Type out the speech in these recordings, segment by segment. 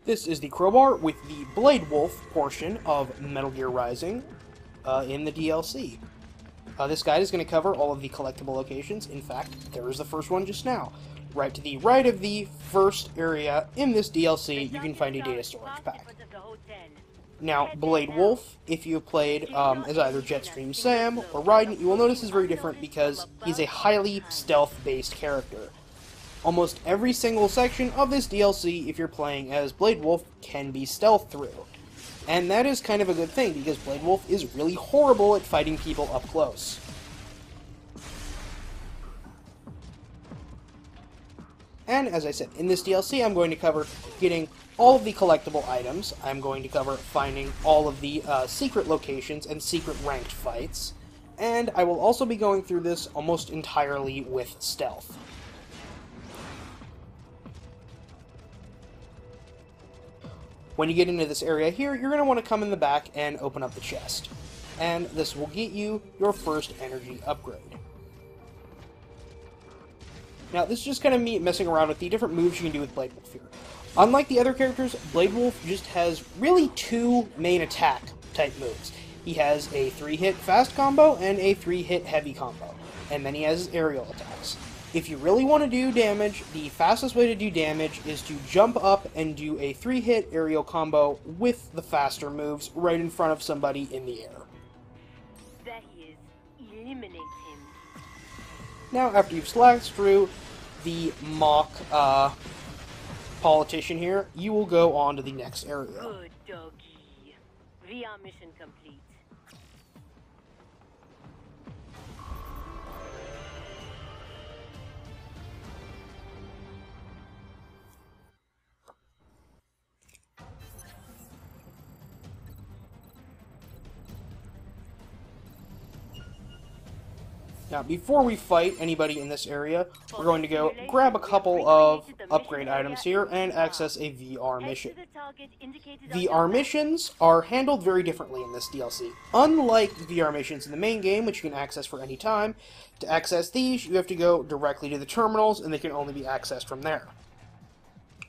This is the crowbar with the Blade Wolf portion of Metal Gear Rising in the DLC. This guide is going to cover all of the collectible locations. In fact, there is the first one just now. Right to the right of the first area in this DLC, you can find a data storage pack. Now, Blade Wolf, if you have played as either Jetstream Sam or Raiden, you will notice is very different because he's a highly stealth-based character. Almost every single section of this DLC, if you're playing as Blade Wolf, can be stealth through. And that is kind of a good thing, because Blade Wolf is really horrible at fighting people up close. And as I said, in this DLC I'm going to cover getting all of the collectible items. I'm going to cover finding all of the secret locations and secret ranked fights. And I will also be going through this almost entirely with stealth. When you get into this area here, you're going to want to come in the back and open up the chest. And this will get you your first energy upgrade. Now, this is just kind of me messing around with the different moves you can do with Blade Wolf here. Unlike the other characters, Blade Wolf just has really two main attack type moves. He has a 3-hit fast combo and a 3-hit heavy combo. And then he has his aerial attacks. If you really want to do damage, the fastest way to do damage is to jump up and do a 3-hit aerial combo with the faster moves right in front of somebody in the air. That is, eliminate him. Now, after you've slashed through the mock politician here, you will go on to the next area. Good doggy. VR mission complete. Now, before we fight anybody in this area, we're going to go grab a couple of upgrade items here and access a VR mission. VR missions are handled very differently in this DLC. Unlike VR missions in the main game, which you can access for any time, to access these, you have to go directly to the terminals, and they can only be accessed from there.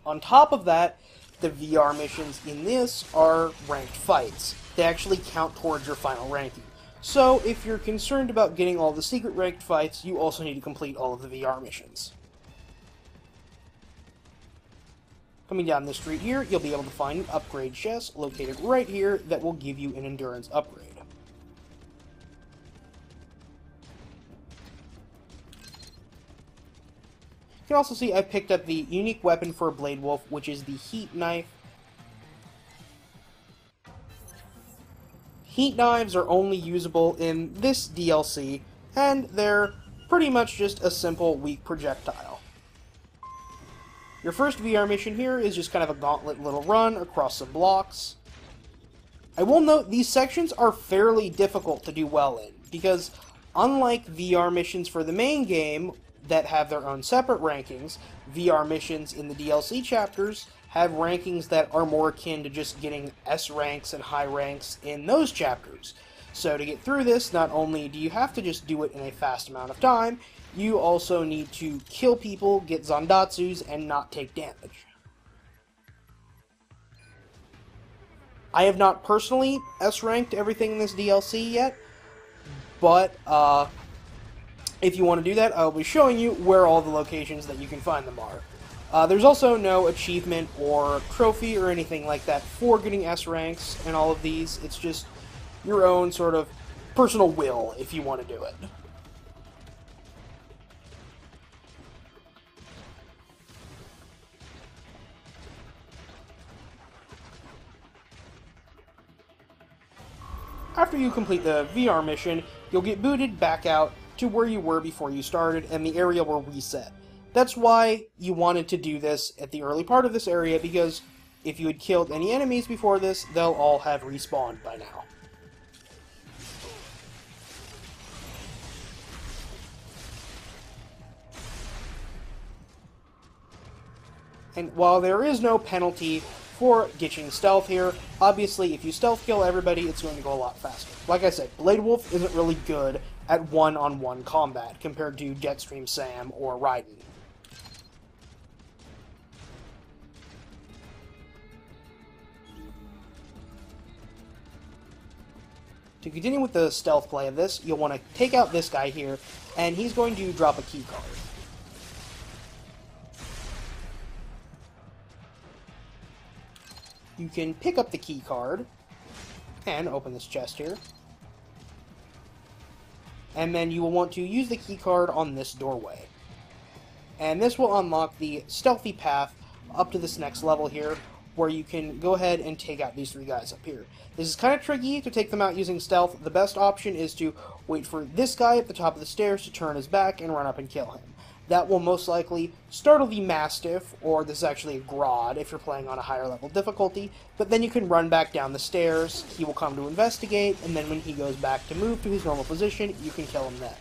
On top of that, the VR missions in this are ranked fights. They actually count towards your final ranking. So, if you're concerned about getting all the secret ranked fights, you also need to complete all of the VR missions. Coming down this street here, you'll be able to find an upgrade chest located right here that will give you an endurance upgrade. You can also see I picked up the unique weapon for Blade Wolf, which is the heat knife. Heat knives are only usable in this DLC, and they're pretty much just a simple, weak projectile. Your first VR mission here is just kind of a gauntlet little run across some blocks. I will note these sections are fairly difficult to do well in, because unlike VR missions for the main game that have their own separate rankings, VR missions in the DLC chapters have rankings that are more akin to just getting S ranks and high ranks in those chapters. So to get through this, not only do you have to just do it in a fast amount of time, you also need to kill people, get Zandatsus, and not take damage. I have not personally S-ranked everything in this DLC yet, but if you want to do that, I'll be showing you where all the locations that you can find them are. There's also no achievement or trophy or anything like that for getting S ranks and all of these. It's just your own sort of personal will if you want to do it. After you complete the VR mission, you'll get booted back out to where you were before you started, and the area will reset. That's why you wanted to do this at the early part of this area, because if you had killed any enemies before this, they'll all have respawned by now. And while there is no penalty for ditching stealth here, obviously if you stealth kill everybody, it's going to go a lot faster. Like I said, Blade Wolf isn't really good at one-on-one combat compared to Jetstream Sam or Raiden. To continue with the stealth play of this, you'll want to take out this guy here, and he's going to drop a key card. You can pick up the key card and open this chest here. And then you will want to use the key card on this doorway. And this will unlock the stealthy path up to this next level here, where you can go ahead and take out these three guys up here. This is kind of tricky to take them out using stealth. The best option is to wait for this guy at the top of the stairs to turn his back and run up and kill him. That will most likely startle the Mastiff, or this is actually a Grodd if you're playing on a higher level difficulty, but then you can run back down the stairs, he will come to investigate, and then when he goes back to move to his normal position, you can kill him then.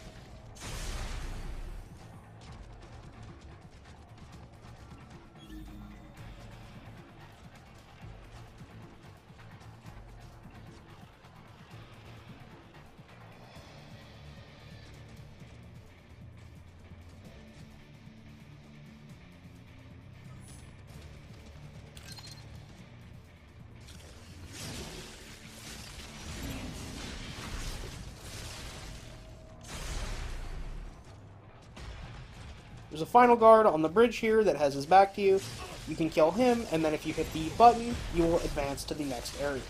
There's a final guard on the bridge here that has his back to you. You can kill him, and then if you hit the button, you will advance to the next area.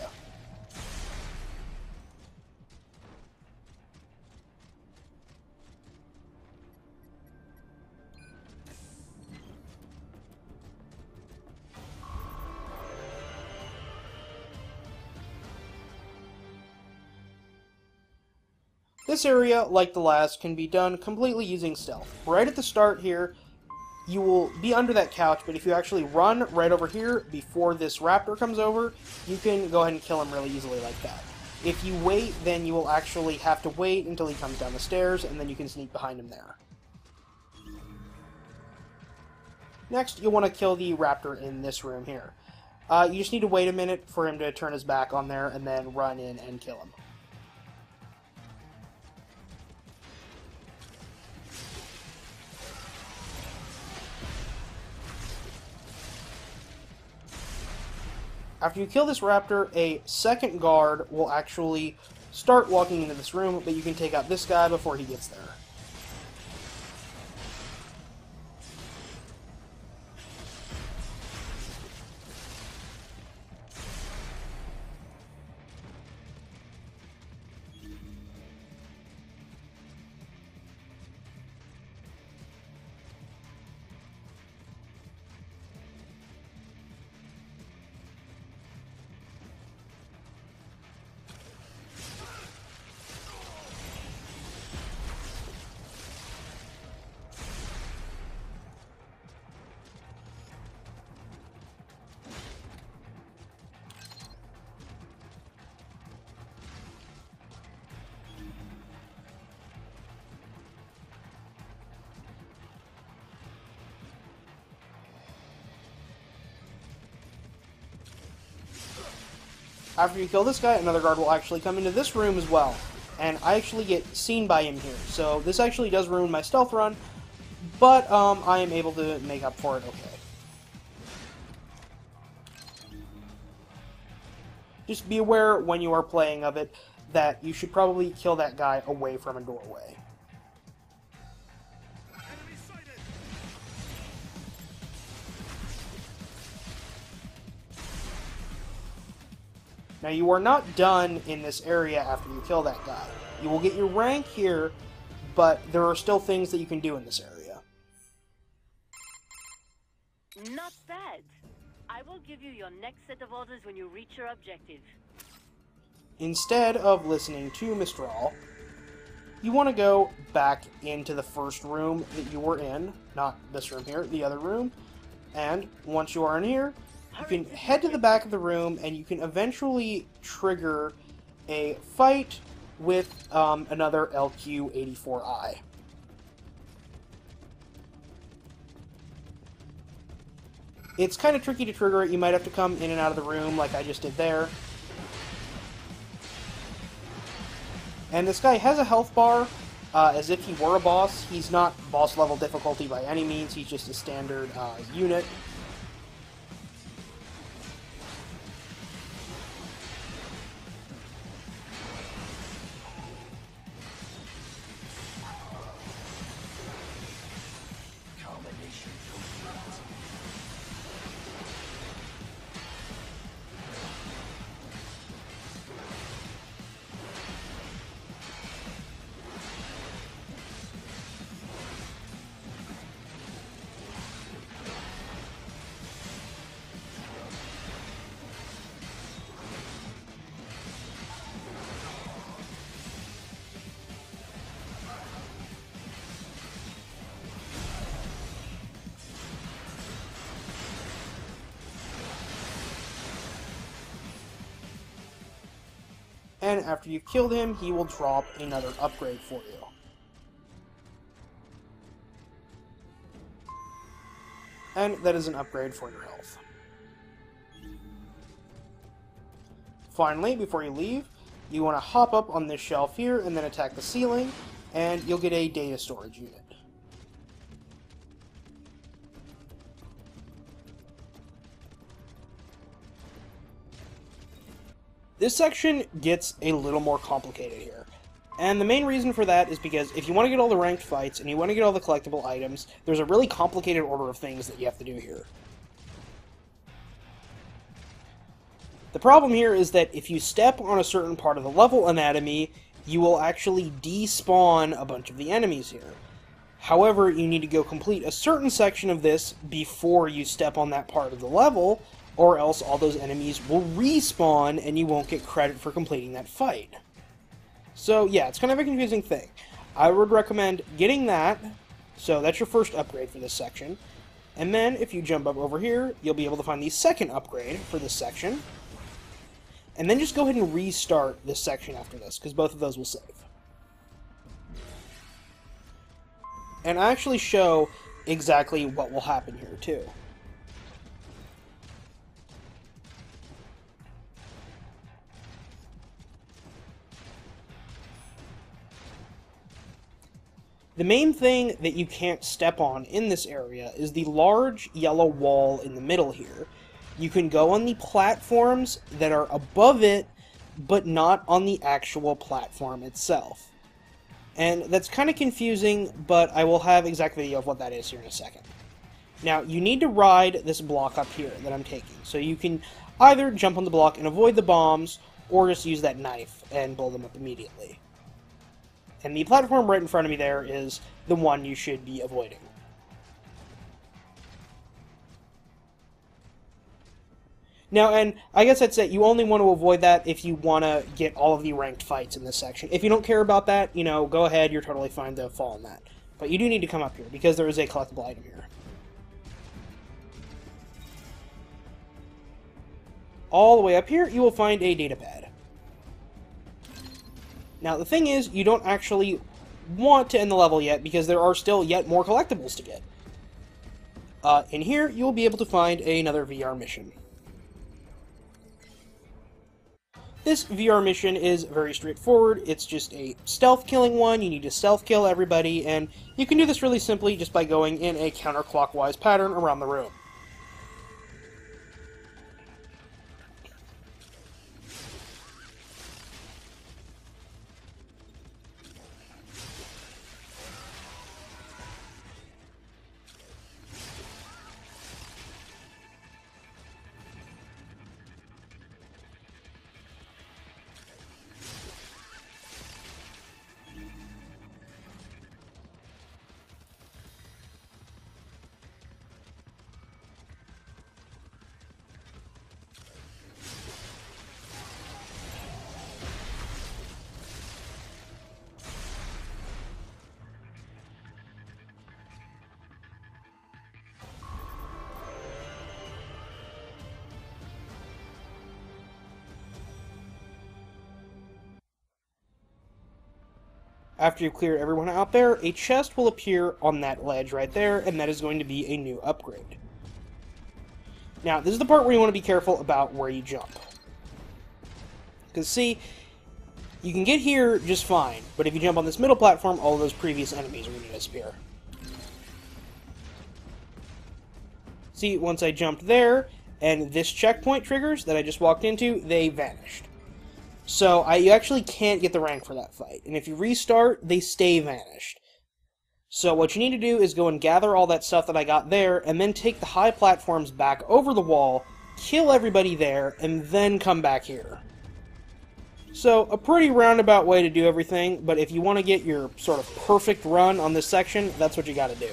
This area, like the last, can be done completely using stealth. Right at the start here, you will be under that couch, but if you actually run right over here before this raptor comes over, you can go ahead and kill him really easily like that. If you wait, then you will actually have to wait until he comes down the stairs, and then you can sneak behind him there. Next, you'll want to kill the raptor in this room here. You just need to wait a minute for him to turn his back on there, and then run in and kill him. After you kill this raptor, a second guard will actually start walking into this room, but you can take out this guy before he gets there. After you kill this guy, another guard will actually come into this room as well. And I actually get seen by him here. So this actually does ruin my stealth run, but I am able to make up for it okay. Just be aware when you are playing of it that you should probably kill that guy away from a doorway. Now, you are not done in this area after you kill that guy. You will get your rank here, but there are still things that you can do in this area. Not bad. I will give you your next set of orders when you reach your objective. Instead of listening to Mistral, you want to go back into the first room that you were in. Not this room here, the other room. And once you are in here, you can head to the back of the room, and you can eventually trigger a fight with another LQ-84I. It's kind of tricky to trigger it. You might have to come in and out of the room like I just did there. And this guy has a health bar, as if he were a boss. He's not boss level difficulty by any means. He's just a standard unit. and after you've killed him, he will drop another upgrade for you. And that is an upgrade for your health. Finally, before you leave, you want to hop up on this shelf here and then attack the ceiling, and you'll get a data storage unit. This section gets a little more complicated here. And the main reason for that is because if you want to get all the ranked fights and you want to get all the collectible items, there's a really complicated order of things that you have to do here. The problem here is that if you step on a certain part of the level anatomy, you will actually despawn a bunch of the enemies here. However, you need to go complete a certain section of this before you step on that part of the level, or else all those enemies will respawn and you won't get credit for completing that fight. So yeah, it's kind of a confusing thing. I would recommend getting that, so that's your first upgrade for this section. And then, if you jump up over here, you'll be able to find the second upgrade for this section. And then just go ahead and restart this section after this, because both of those will save. And I actually show exactly what will happen here, too. The main thing that you can't step on in this area is the large yellow wall in the middle here. You can go on the platforms that are above it, but not on the actual platform itself. And that's kind of confusing, but I will have exact video of what that is here in a second. Now, you need to ride this block up here that I'm taking, so you can either jump on the block and avoid the bombs, or just use that knife and blow them up immediately. And the platform right in front of me there is the one you should be avoiding. Now, and I guess that's it. You only want to avoid that if you want to get all of the ranked fights in this section. If you don't care about that, you know, go ahead. You're totally fine to fall on that. But you do need to come up here, because there is a collectible item here. All the way up here, you will find a data pad. Now, the thing is, you don't actually want to end the level yet, because there are still yet more collectibles to get. In here, you'll be able to find another VR mission. This VR mission is very straightforward. It's just a stealth killing one. You need to stealth kill everybody, and you can do this really simply just by going in a counterclockwise pattern around the room. After you clear everyone out there, a chest will appear on that ledge right there, and that is going to be a new upgrade. Now, this is the part where you want to be careful about where you jump. Because, see, you can get here just fine, but if you jump on this middle platform, all of those previous enemies are going to disappear. See, once I jumped there, and this checkpoint triggers that I just walked into, they vanished. So, you actually can't get the rank for that fight. And if you restart, they stay vanished. So what you need to do is go and gather all that stuff that I got there, and then take the high platforms back over the wall, kill everybody there, and then come back here. So, a pretty roundabout way to do everything, but if you want to get your sort of perfect run on this section, that's what you gotta do.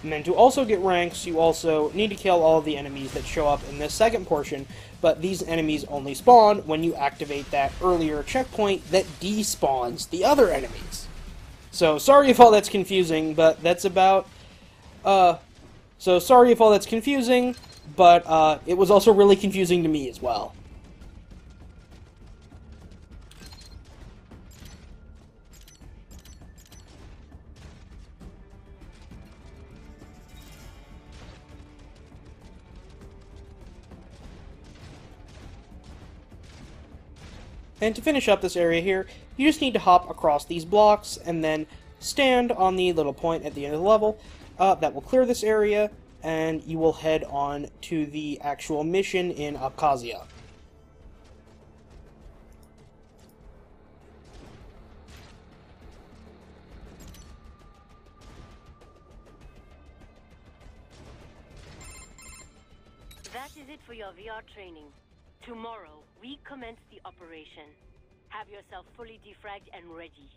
And then to also get ranks, you also need to kill all of the enemies that show up in this second portion, but these enemies only spawn when you activate that earlier checkpoint that despawns the other enemies. So, sorry if all that's confusing, but that's about... So, sorry if all that's confusing, but it was also really confusing to me as well. And to finish up this area here, you just need to hop across these blocks and then stand on the little point at the end of the level. That will clear this area, and you will head on to the actual mission in Abkhazia. That is it for your VR training. Tomorrow, we commence the operation. Have yourself fully defragged and ready.